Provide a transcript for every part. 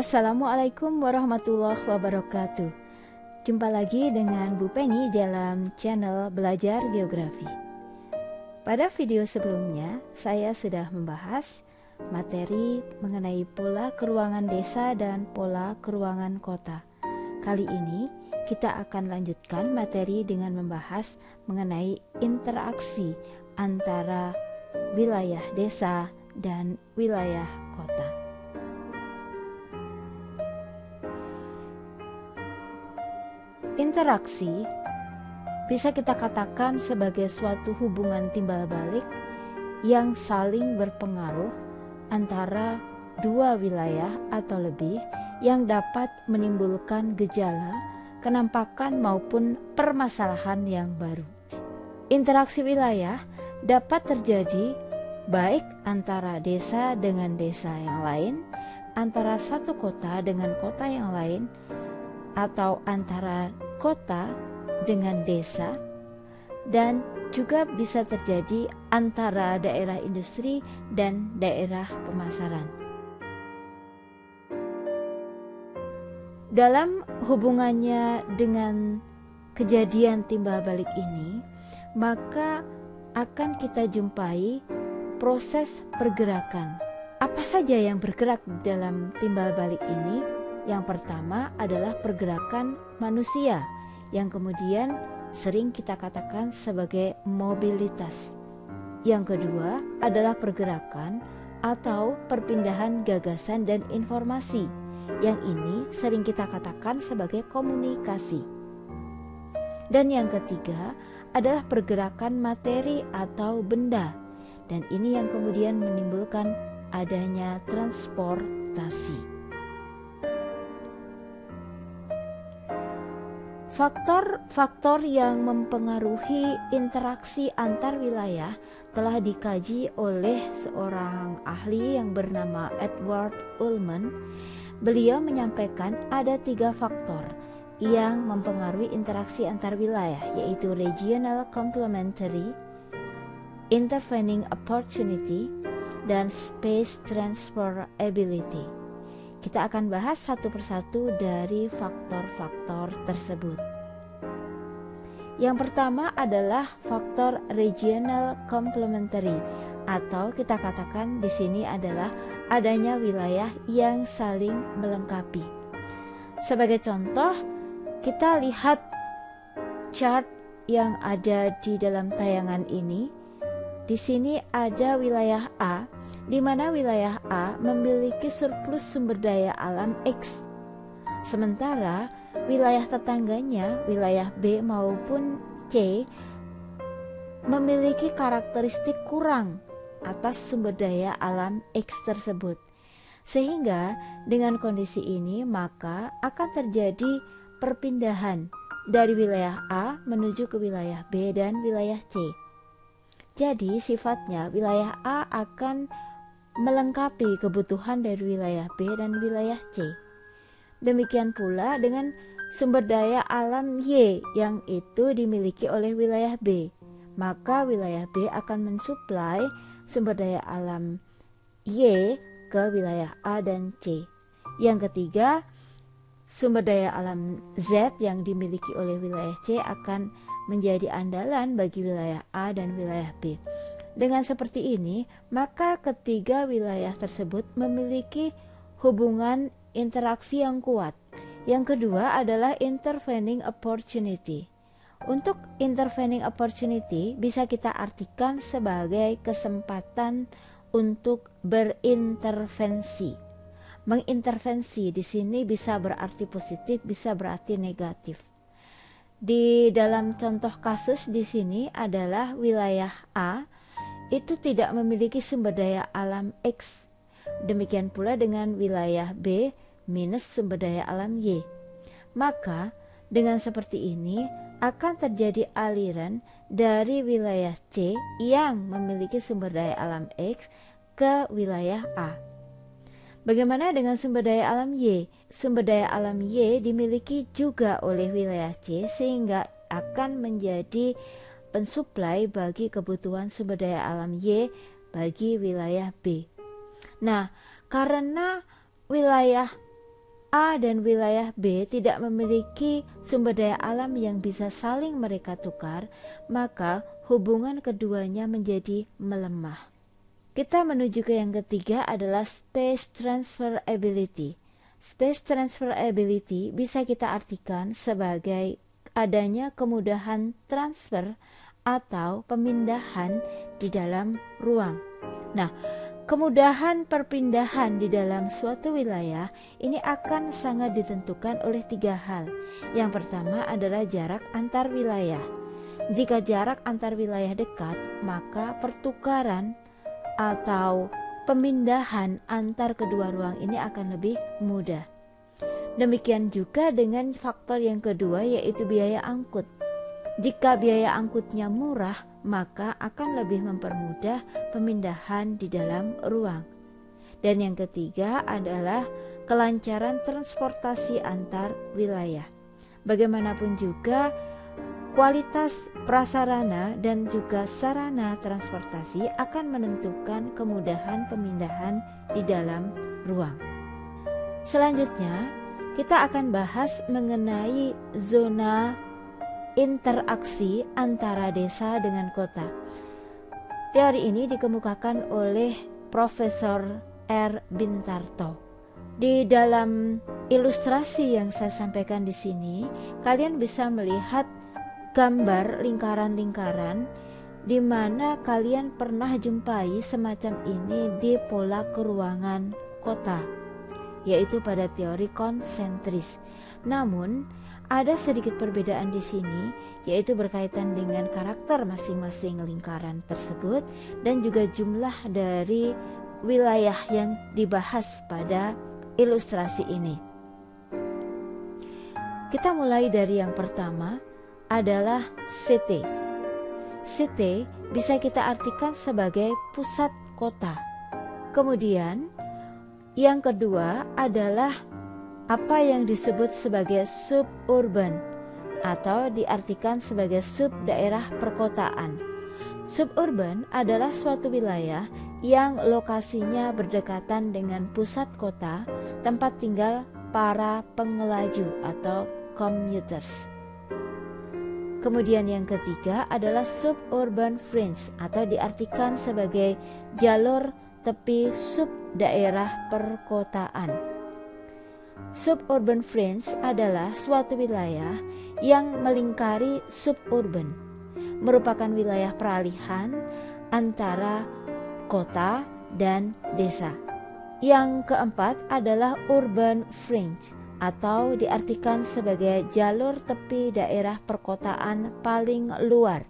Assalamualaikum warahmatullahi wabarakatuh. Jumpa lagi dengan Bu Penny dalam channel Belajar Geografi. Pada video sebelumnya, saya sudah membahas materi mengenai pola keruangan desa dan pola keruangan kota. Kali ini kita akan lanjutkan materi dengan membahas mengenai interaksi antara wilayah desa dan wilayah kota. Interaksi bisa kita katakan sebagai suatu hubungan timbal balik yang saling berpengaruh antara dua wilayah atau lebih yang dapat menimbulkan gejala, kenampakan maupun permasalahan yang baru. Interaksi wilayah dapat terjadi baik antara desa dengan desa yang lain, antara satu kota dengan kota yang lain, atau antara kota dengan desa, dan juga bisa terjadi antara daerah industri dan daerah pemasaran. Dalam hubungannya dengan kejadian timbal balik ini, maka akan kita jumpai proses pergerakan. Apa saja yang bergerak dalam timbal balik ini? Yang pertama adalah pergerakan manusia, yang kemudian sering kita katakan sebagai mobilitas. Yang kedua adalah pergerakan atau perpindahan gagasan dan informasi, yang ini sering kita katakan sebagai komunikasi. Dan yang ketiga adalah pergerakan materi atau benda, dan ini yang kemudian menimbulkan adanya transportasi. Faktor-faktor yang mempengaruhi interaksi antar wilayah telah dikaji oleh seorang ahli yang bernama Edward Ullman. Beliau menyampaikan ada 3 faktor yang mempengaruhi interaksi antar wilayah, yaitu regional complementary, intervening opportunity, dan space transferability. Kita akan bahas satu persatu dari faktor-faktor tersebut. Yang pertama adalah faktor regional complementary, atau kita katakan di sini adalah adanya wilayah yang saling melengkapi. Sebagai contoh, kita lihat chart yang ada di dalam tayangan ini. Di sini ada wilayah A, di mana wilayah A memiliki surplus sumber daya alam X. Sementara wilayah tetangganya, wilayah B maupun C, memiliki karakteristik kurang atas sumber daya alam X tersebut. Sehingga dengan kondisi ini maka akan terjadi perpindahan dari wilayah A menuju ke wilayah B dan wilayah C. Jadi sifatnya wilayah A akan melengkapi kebutuhan dari wilayah B dan wilayah C. Demikian pula dengan sumber daya alam Y yang itu dimiliki oleh wilayah B. Maka wilayah B akan mensuplai sumber daya alam Y ke wilayah A dan C. Yang ketiga, sumber daya alam Z yang dimiliki oleh wilayah C akan menjadi andalan bagi wilayah A dan wilayah B. Dengan seperti ini, maka ketiga wilayah tersebut memiliki hubungan interaksi yang kuat. Yang kedua adalah intervening opportunity. Untuk intervening opportunity bisa kita artikan sebagai kesempatan untuk berintervensi. Mengintervensi di sini bisa berarti positif, bisa berarti negatif. Di dalam contoh kasus di sini adalah wilayah A itu tidak memiliki sumber daya alam X. Demikian pula dengan wilayah B minus sumber daya alam Y. Maka dengan seperti ini akan terjadi aliran dari wilayah C yang memiliki sumber daya alam X ke wilayah A. Bagaimana dengan sumber daya alam Y? Sumber daya alam Y dimiliki juga oleh wilayah C sehingga akan menjadi pensuplai bagi kebutuhan sumber daya alam Y bagi wilayah B. Nah, karena wilayah A dan wilayah B tidak memiliki sumber daya alam yang bisa saling mereka tukar, maka hubungan keduanya menjadi melemah. Kita menuju ke yang ketiga adalah space transfer ability. Space transfer ability bisa kita artikan sebagai adanya kemudahan transfer atau pemindahan di dalam ruang. Nah, kemudahan perpindahan di dalam suatu wilayah ini akan sangat ditentukan oleh 3 hal. Yang pertama adalah jarak antar wilayah. Jika jarak antar wilayah dekat, maka pertukaran atau pemindahan antar kedua ruang ini akan lebih mudah. Demikian juga dengan faktor yang kedua, yaitu biaya angkut. Jika biaya angkutnya murah, maka akan lebih mempermudah pemindahan di dalam ruang. Dan yang ketiga adalah kelancaran transportasi antar wilayah. Bagaimanapun juga, kualitas prasarana dan juga sarana transportasi akan menentukan kemudahan pemindahan di dalam ruang. Selanjutnya, kita akan bahas mengenai zona interaksi antara desa dengan kota. Teori ini dikemukakan oleh Profesor R. Bintarto. Di dalam ilustrasi yang saya sampaikan di sini, kalian bisa melihat gambar lingkaran-lingkaran di mana kalian pernah jumpai semacam ini di pola keruangan kota, yaitu pada teori konsentris. Namun, ada sedikit perbedaan di sini, yaitu berkaitan dengan karakter masing-masing lingkaran tersebut dan juga jumlah dari wilayah yang dibahas pada ilustrasi ini. Kita mulai dari yang pertama adalah city. City bisa kita artikan sebagai pusat kota. Kemudian yang kedua adalah apa yang disebut sebagai suburban atau diartikan sebagai sub daerah perkotaan. Suburban adalah suatu wilayah yang lokasinya berdekatan dengan pusat kota, tempat tinggal para pengelaju atau commuters. Kemudian yang ketiga adalah suburban fringe atau diartikan sebagai jalur tepi sub daerah perkotaan. Suburban fringe adalah suatu wilayah yang melingkari suburban, merupakan wilayah peralihan antara kota dan desa. Yang keempat adalah urban fringe atau diartikan sebagai jalur tepi daerah perkotaan paling luar.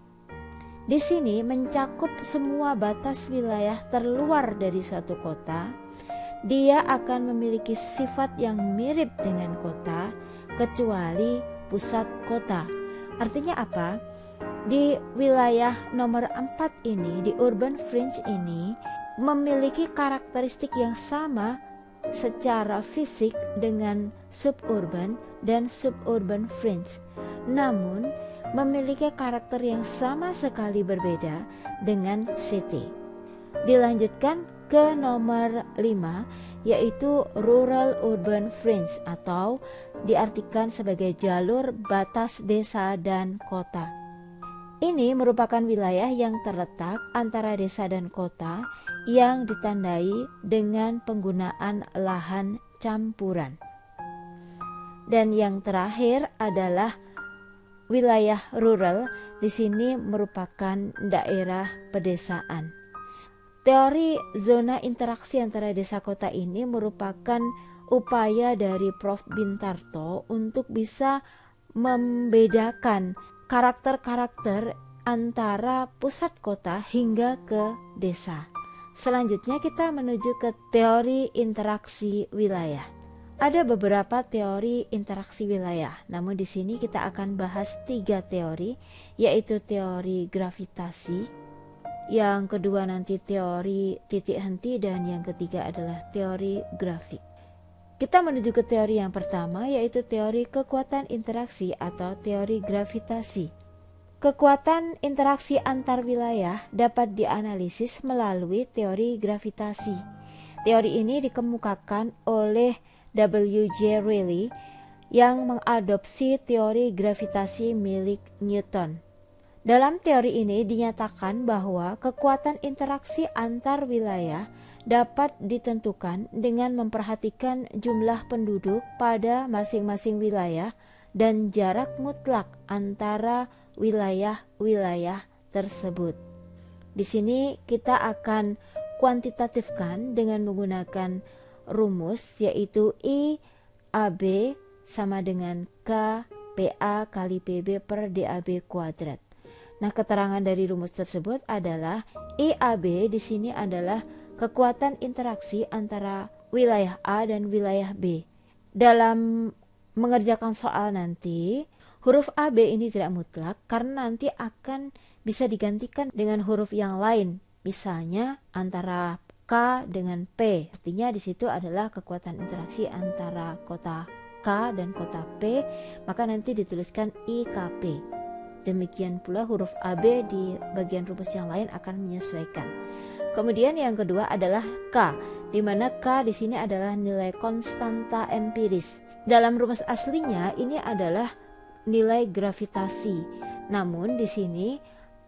Di sini mencakup semua batas wilayah terluar dari suatu kota. Dia akan memiliki sifat yang mirip dengan kota, kecuali pusat kota. Artinya apa? Di wilayah nomor 4 ini, di urban fringe ini, memiliki karakteristik yang sama secara fisik dengan suburban dan suburban fringe, namun memiliki karakter yang sama sekali berbeda dengan city. Dilanjutkan ke nomor 5, yaitu rural urban fringe atau diartikan sebagai jalur batas desa dan kota. Ini merupakan wilayah yang terletak antara desa dan kota yang ditandai dengan penggunaan lahan campuran. Dan yang terakhir adalah wilayah rural. Di sini merupakan daerah pedesaan. Teori zona interaksi antara desa kota ini merupakan upaya dari Prof. Bintarto untuk bisa membedakan karakter-karakter antara pusat kota hingga ke desa. Selanjutnya kita menuju ke teori interaksi wilayah. Ada beberapa teori interaksi wilayah, namun di sini kita akan bahas 3 teori, yaitu teori gravitasi, yang kedua nanti teori titik henti, dan yang ketiga adalah teori grafik. Kita menuju ke teori yang pertama, yaitu teori kekuatan interaksi atau teori gravitasi. Kekuatan interaksi antar wilayah dapat dianalisis melalui teori gravitasi. Teori ini dikemukakan oleh W.J. Rayleigh yang mengadopsi teori gravitasi milik Newton. Dalam teori ini dinyatakan bahwa kekuatan interaksi antar wilayah dapat ditentukan dengan memperhatikan jumlah penduduk pada masing-masing wilayah dan jarak mutlak antara wilayah-wilayah tersebut. Di sini kita akan kuantitatifkan dengan menggunakan rumus yaitu I/AB sama dengan K PA kali PB per DAB kuadrat. Nah, keterangan dari rumus tersebut adalah I/AB di sini adalah kekuatan interaksi antara wilayah A dan wilayah B. Dalam mengerjakan soal nanti, huruf AB ini tidak mutlak karena nanti akan bisa digantikan dengan huruf yang lain. Misalnya antara K dengan P. Artinya di situ adalah kekuatan interaksi antara kota K dan kota P, maka nanti dituliskan IKP. Demikian pula huruf AB di bagian rumus yang lain akan menyesuaikan. Kemudian yang kedua adalah K, di mana K di sini adalah nilai konstanta empiris. Dalam rumus aslinya ini adalah nilai gravitasi. Namun di sini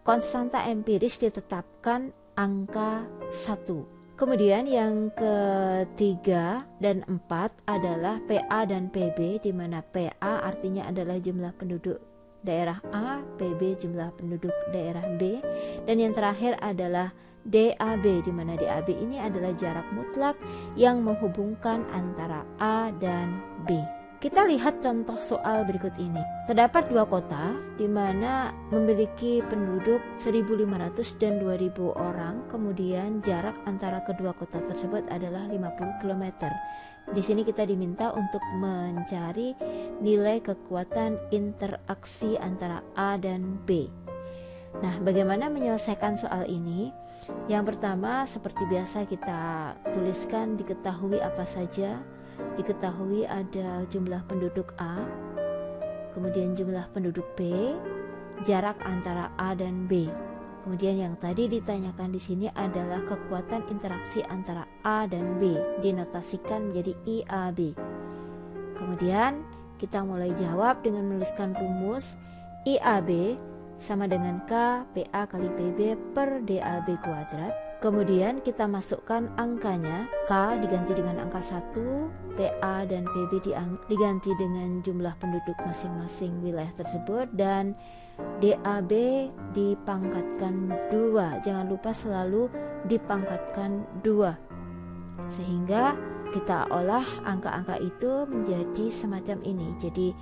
konstanta empiris ditetapkan angka 1. Kemudian yang ketiga dan 4 adalah PA dan PB, di mana PA artinya adalah jumlah penduduk daerah A, PB jumlah penduduk daerah B, dan yang terakhir adalah DAB, di mana DAB ini adalah jarak mutlak yang menghubungkan antara A dan B. Kita lihat contoh soal berikut ini. Terdapat dua kota di mana memiliki penduduk 1.500 dan 2.000 orang, kemudian jarak antara kedua kota tersebut adalah 50 km. Di sini kita diminta untuk mencari nilai kekuatan interaksi antara A dan B. Nah, bagaimana menyelesaikan soal ini? Yang pertama, seperti biasa kita tuliskan diketahui apa saja. Diketahui ada jumlah penduduk A, kemudian jumlah penduduk B, jarak antara A dan B. Kemudian yang tadi ditanyakan di sini adalah kekuatan interaksi antara A dan B, dinotasikan menjadi IAB. Kemudian kita mulai jawab dengan menuliskan rumus IAB sama dengan K PA kali PB per DAB kuadrat. Kemudian kita masukkan angkanya, K diganti dengan angka 1, PA dan PB diganti dengan jumlah penduduk masing-masing wilayah tersebut, dan DAB dipangkatkan 2. Jangan lupa selalu dipangkatkan 2. Sehingga kita olah angka-angka itu menjadi semacam ini. Jadi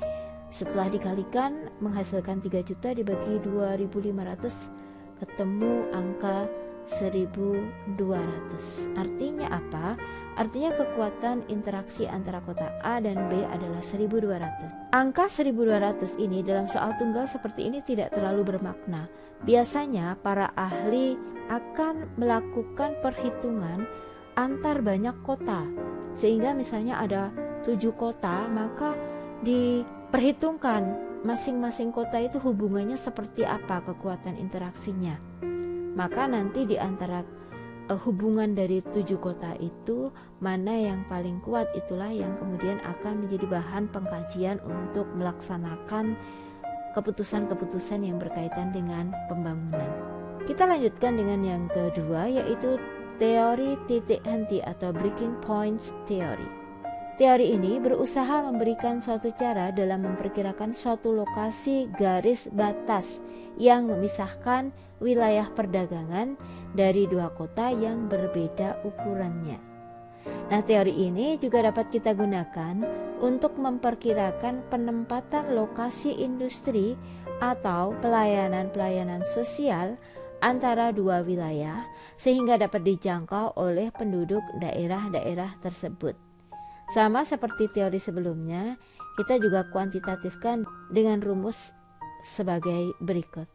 setelah dikalikan menghasilkan 3 juta dibagi 2.500, ketemu angka 1.200. Artinya apa? Artinya kekuatan interaksi antara kota A dan B adalah 1.200. Angka 1.200 ini dalam soal tunggal seperti ini tidak terlalu bermakna. Biasanya para ahli akan melakukan perhitungan antar banyak kota. Sehingga misalnya ada 7 kota, maka diperhitungkan masing-masing kota itu hubungannya seperti apa kekuatan interaksinya. Maka nanti di antara hubungan dari 7 kota itu mana yang paling kuat, itulah yang kemudian akan menjadi bahan pengkajian untuk melaksanakan keputusan-keputusan yang berkaitan dengan pembangunan. Kita lanjutkan dengan yang kedua, yaitu teori titik henti atau breaking points theory. Teori ini berusaha memberikan suatu cara dalam memperkirakan suatu lokasi garis batas yang memisahkan wilayah perdagangan dari dua kota yang berbeda ukurannya. Nah, teori ini juga dapat kita gunakan untuk memperkirakan penempatan lokasi industri atau pelayanan-pelayanan sosial antara dua wilayah sehingga dapat dijangkau oleh penduduk daerah-daerah tersebut. Sama seperti teori sebelumnya, kita juga kuantitatifkan dengan rumus sebagai berikut.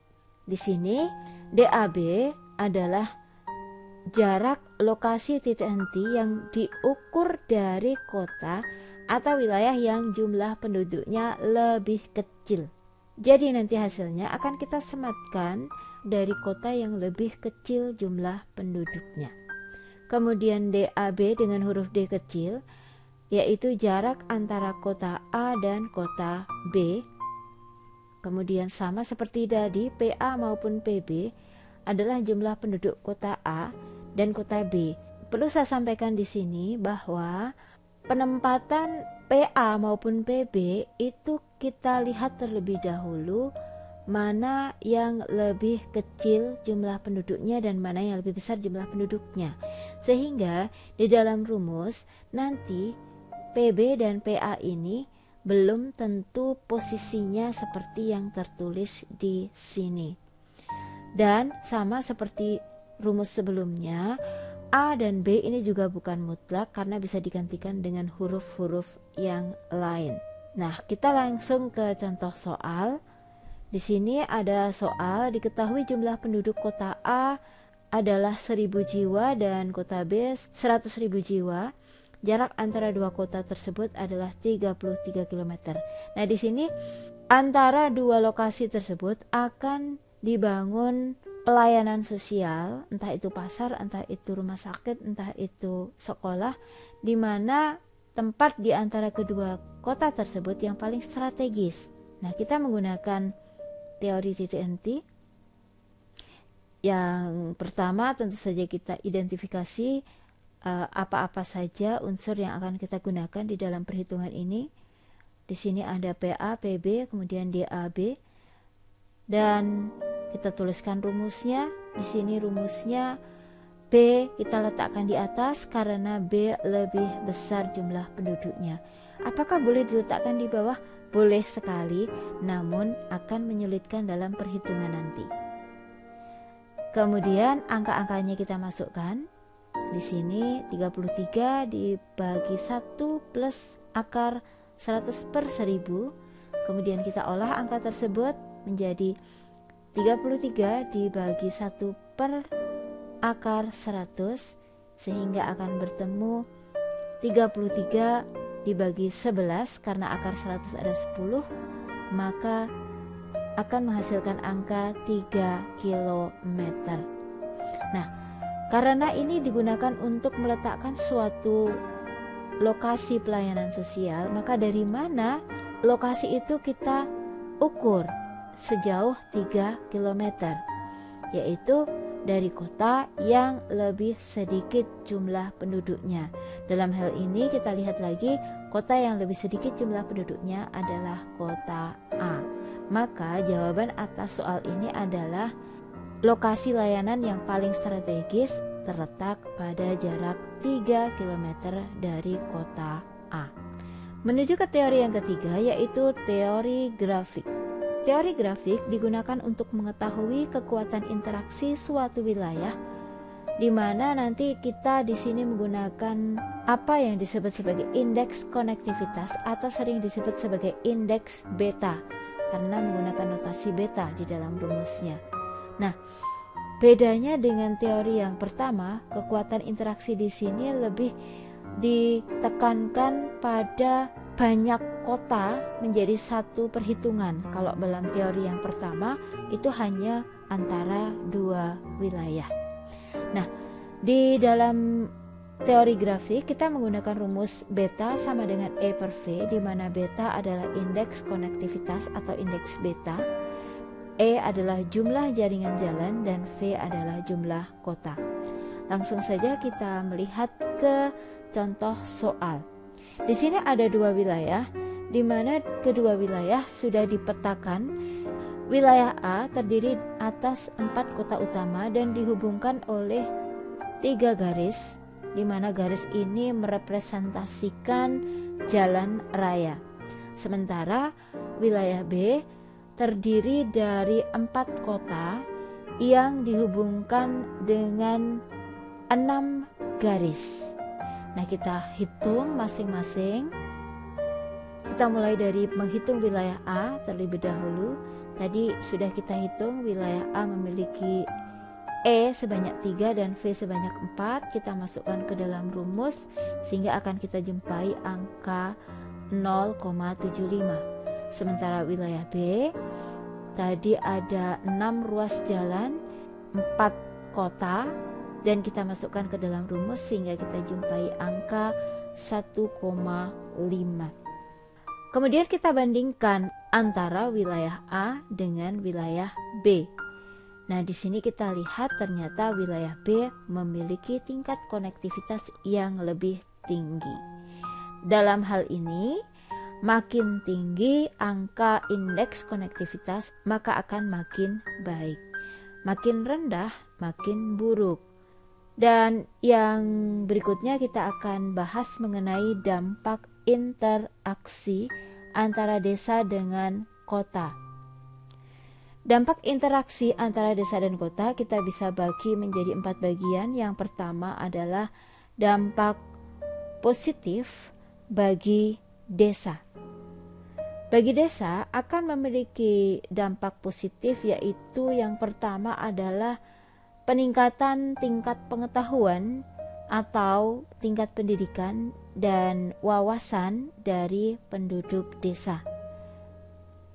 Di sini DAB adalah jarak lokasi titik henti yang diukur dari kota atau wilayah yang jumlah penduduknya lebih kecil. Jadi nanti hasilnya akan kita sematkan dari kota yang lebih kecil jumlah penduduknya. Kemudian DAB dengan huruf D kecil yaitu jarak antara kota A dan kota B. Kemudian sama seperti tadi, PA maupun PB adalah jumlah penduduk kota A dan kota B. Perlu saya sampaikan di sini bahwa penempatan PA maupun PB itu kita lihat terlebih dahulu mana yang lebih kecil jumlah penduduknya dan mana yang lebih besar jumlah penduduknya. Sehingga di dalam rumus nanti PB dan PA ini belum tentu posisinya seperti yang tertulis di sini. Dan sama seperti rumus sebelumnya, A dan B ini juga bukan mutlak karena bisa digantikan dengan huruf-huruf yang lain. Nah, kita langsung ke contoh soal. Di sini ada soal, diketahui jumlah penduduk kota A adalah 1000 jiwa dan kota B 100.000 jiwa. Jarak antara dua kota tersebut adalah 33 km. Nah, di sini antara dua lokasi tersebut akan dibangun pelayanan sosial, entah itu pasar, entah itu rumah sakit, entah itu sekolah, di mana tempat di antara kedua kota tersebut yang paling strategis. Nah, kita menggunakan teori titik henti. Yang pertama tentu saja kita identifikasi apa-apa saja unsur yang akan kita gunakan di dalam perhitungan ini. Di sini ada PA, PB, kemudian DAB, dan kita tuliskan rumusnya. Di sini rumusnya B kita letakkan di atas karena B lebih besar jumlah penduduknya. Apakah boleh diletakkan di bawah? Boleh sekali, namun akan menyulitkan dalam perhitungan nanti. Kemudian angka-angkanya kita masukkan. Di sini 33 dibagi 1 plus akar 100/1000. Kemudian kita olah angka tersebut menjadi 33 dibagi 1 per akar 100, sehingga akan bertemu 33 dibagi 11, karena akar 100 ada 10, maka akan menghasilkan angka 3 km. Nah, karena ini digunakan untuk meletakkan suatu lokasi pelayanan sosial, maka dari mana lokasi itu kita ukur sejauh 3 km, yaitu dari kota yang lebih sedikit jumlah penduduknya. Dalam hal ini kita lihat lagi, kota yang lebih sedikit jumlah penduduknya adalah kota A. Maka jawaban atas soal ini adalah lokasi layanan yang paling strategis terletak pada jarak 3 km dari kota A. Menuju ke teori yang ketiga, yaitu teori grafik. Teori grafik digunakan untuk mengetahui kekuatan interaksi suatu wilayah, di mana nanti kita di sini menggunakan apa yang disebut sebagai indeks konektivitas atau sering disebut sebagai indeks beta karena menggunakan notasi beta di dalam rumusnya. Nah, bedanya dengan teori yang pertama, kekuatan interaksi di sini lebih ditekankan pada banyak kota menjadi satu perhitungan. Kalau dalam teori yang pertama itu hanya antara dua wilayah. Nah, di dalam teori grafik kita menggunakan rumus beta sama dengan E per V, di mana beta adalah indeks konektivitas atau indeks beta, E adalah jumlah jaringan jalan, dan V adalah jumlah kota. Langsung saja kita melihat ke contoh soal. Di sini ada dua wilayah, di mana kedua wilayah sudah dipetakan. Wilayah A terdiri atas 4 kota utama dan dihubungkan oleh 3 garis, di mana garis ini merepresentasikan jalan raya. Sementara wilayah B terdiri dari 4 kota yang dihubungkan dengan 6 garis. Nah, kita hitung masing-masing. Kita mulai dari menghitung wilayah A terlebih dahulu. Tadi sudah kita hitung wilayah A memiliki E sebanyak 3 dan V sebanyak 4. Kita masukkan ke dalam rumus sehingga akan kita jumpai angka 0,75. Sementara wilayah B tadi ada 6 ruas jalan, 4 kota, dan kita masukkan ke dalam rumus sehingga kita jumpai angka 1,5. Kemudian kita bandingkan antara wilayah A dengan wilayah B. Nah, di sini kita lihat ternyata wilayah B memiliki tingkat konektivitas yang lebih tinggi. Dalam hal ini, makin tinggi angka indeks konektivitas, maka akan makin baik. Makin rendah, makin buruk. Dan yang berikutnya kita akan bahas mengenai dampak interaksi antara desa dengan kota. Dampak interaksi antara desa dan kota kita bisa bagi menjadi 4 bagian. Yang pertama adalah dampak positif bagi desa. Bagi desa akan memiliki dampak positif, yaitu yang pertama adalah peningkatan tingkat pengetahuan atau tingkat pendidikan dan wawasan dari penduduk desa.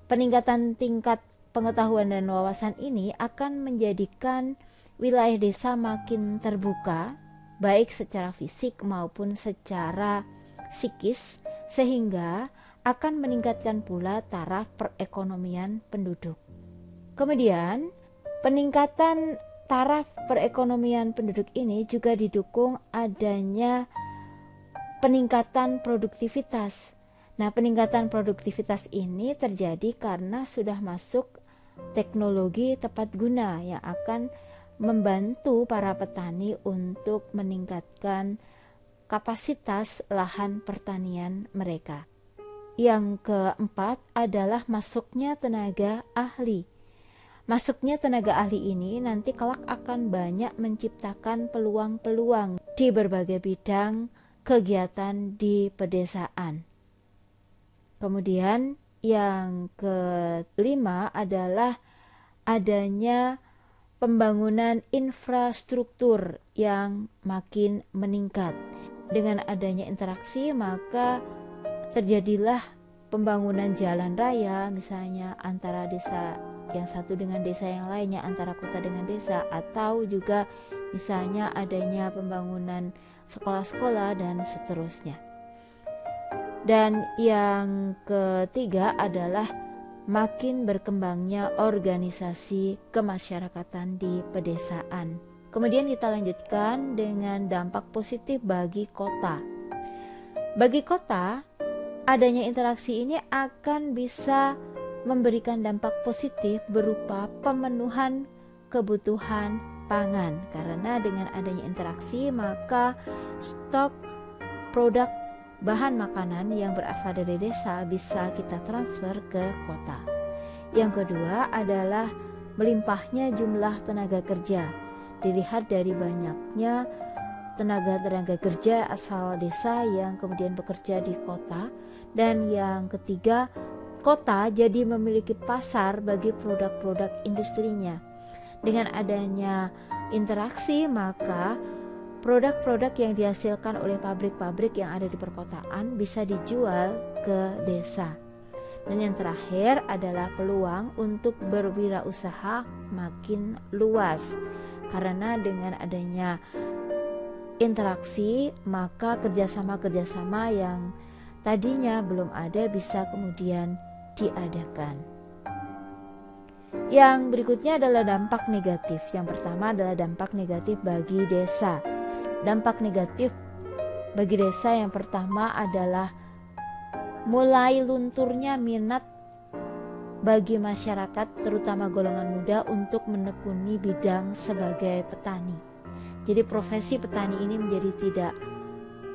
Peningkatan tingkat pengetahuan dan wawasan ini akan menjadikan wilayah desa makin terbuka, baik secara fisik maupun secara psikis, sehingga akan meningkatkan pula taraf perekonomian penduduk. Kemudian, peningkatan taraf perekonomian penduduk ini juga didukung adanya peningkatan produktivitas. Nah, peningkatan produktivitas ini terjadi karena sudah masuk teknologi tepat guna yang akan membantu para petani untuk meningkatkan kapasitas lahan pertanian mereka. Yang keempat adalah masuknya tenaga ahli. Masuknya tenaga ahli ini nanti kelak akan banyak menciptakan peluang-peluang di berbagai bidang kegiatan di pedesaan. Kemudian yang kelima adalah adanya pembangunan infrastruktur yang makin meningkat. Dengan adanya interaksi maka terjadilah pembangunan jalan raya misalnya antara desa yang satu dengan desa yang lainnya, antara kota dengan desa, atau juga misalnya adanya pembangunan sekolah-sekolah dan seterusnya. Dan yang ketiga adalah makin berkembangnya organisasi kemasyarakatan di pedesaan. Kemudian kita lanjutkan dengan dampak positif bagi kota. Bagi kota, adanya interaksi ini akan bisa memberikan dampak positif berupa pemenuhan kebutuhan pangan, karena dengan adanya interaksi maka stok produk bahan makanan yang berasal dari desa bisa kita transfer ke kota. Yang kedua adalah melimpahnya jumlah tenaga kerja. Dilihat dari banyaknya tenaga kerja asal desa yang kemudian bekerja di kota. Dan yang ketiga, kota jadi memiliki pasar bagi produk-produk industrinya. Dengan adanya interaksi maka produk-produk yang dihasilkan oleh pabrik-pabrik yang ada di perkotaan bisa dijual ke desa. Dan yang terakhir adalah peluang untuk berwirausaha makin luas. Karena dengan adanya interaksi maka kerjasama-kerjasama yang tadinya belum ada bisa kemudian diadakan. Yang berikutnya adalah dampak negatif. Yang pertama adalah dampak negatif bagi desa. Dampak negatif bagi desa yang pertama adalah mulai lunturnya minat bagi masyarakat, terutama golongan muda, untuk menekuni bidang sebagai petani. Jadi profesi petani ini menjadi tidak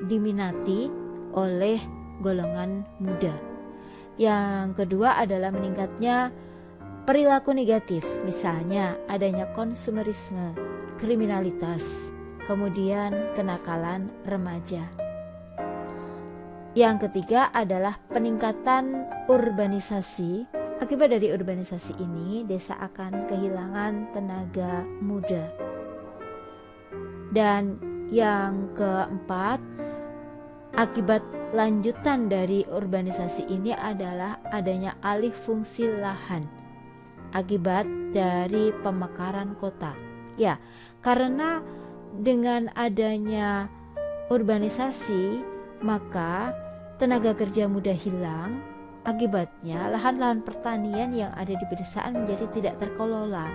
diminati oleh golongan muda. Yang kedua adalah meningkatnya perilaku negatif, misalnya adanya konsumerisme, kriminalitas, kemudian kenakalan remaja. Yang ketiga adalah peningkatan urbanisasi. Akibat dari urbanisasi ini, desa akan kehilangan tenaga muda. Dan yang keempat, akibat lanjutan dari urbanisasi ini adalah adanya alih fungsi lahan akibat dari pemekaran kota. Ya, karena dengan adanya urbanisasi maka tenaga kerja mudah hilang. Akibatnya lahan-lahan pertanian yang ada di pedesaan menjadi tidak terkelola.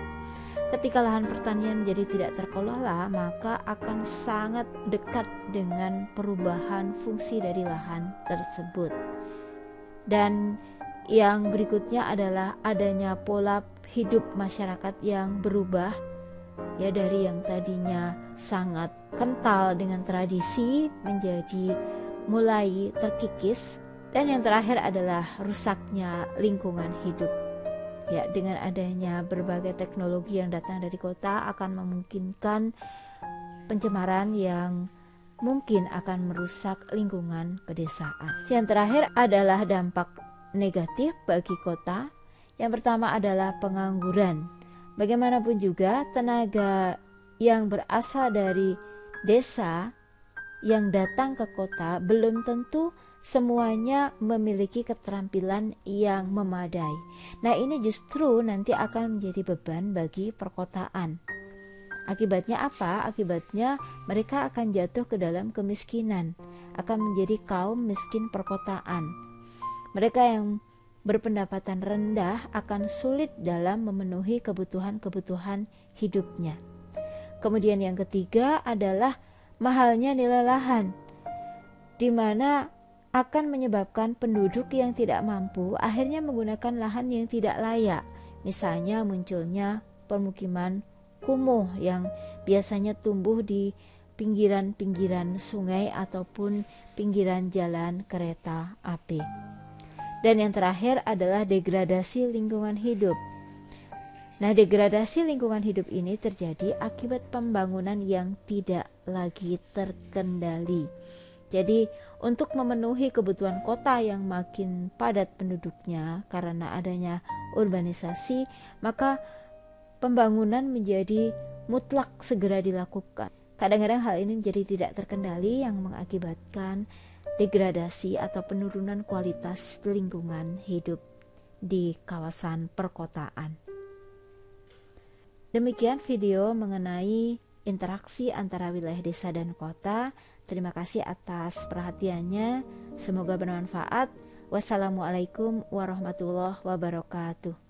Ketika lahan pertanian menjadi tidak terkelola, maka akan sangat dekat dengan perubahan fungsi dari lahan tersebut. Dan yang berikutnya adalah adanya pola hidup masyarakat yang berubah, ya, dari yang tadinya sangat kental dengan tradisi menjadi mulai terkikis. Dan yang terakhir adalah rusaknya lingkungan hidup. Ya, dengan adanya berbagai teknologi yang datang dari kota akan memungkinkan pencemaran yang mungkin akan merusak lingkungan pedesaan. Yang terakhir adalah dampak negatif bagi kota. Yang pertama adalah pengangguran. Bagaimanapun juga tenaga yang berasal dari desa yang datang ke kota belum tentu semuanya memiliki keterampilan yang memadai. Nah, ini justru nanti akan menjadi beban bagi perkotaan. Akibatnya apa? Akibatnya mereka akan jatuh ke dalam kemiskinan, akan menjadi kaum miskin perkotaan. Mereka yang berpendapatan rendah akan sulit dalam memenuhi kebutuhan-kebutuhan hidupnya. Kemudian yang ketiga adalah mahalnya nilai lahan, di mana akan menyebabkan penduduk yang tidak mampu akhirnya menggunakan lahan yang tidak layak. Misalnya munculnya permukiman kumuh yang biasanya tumbuh di pinggiran-pinggiran sungai ataupun pinggiran jalan kereta api. Dan yang terakhir adalah degradasi lingkungan hidup. Nah, degradasi lingkungan hidup ini terjadi akibat pembangunan yang tidak lagi terkendali. Jadi untuk memenuhi kebutuhan kota yang makin padat penduduknya karena adanya urbanisasi, maka pembangunan menjadi mutlak segera dilakukan. Kadang-kadang hal ini menjadi tidak terkendali yang mengakibatkan degradasi atau penurunan kualitas lingkungan hidup di kawasan perkotaan. Demikian video mengenai interaksi antara wilayah desa dan kota. Terima kasih atas perhatiannya. Semoga bermanfaat. Wassalamualaikum warahmatullahi wabarakatuh.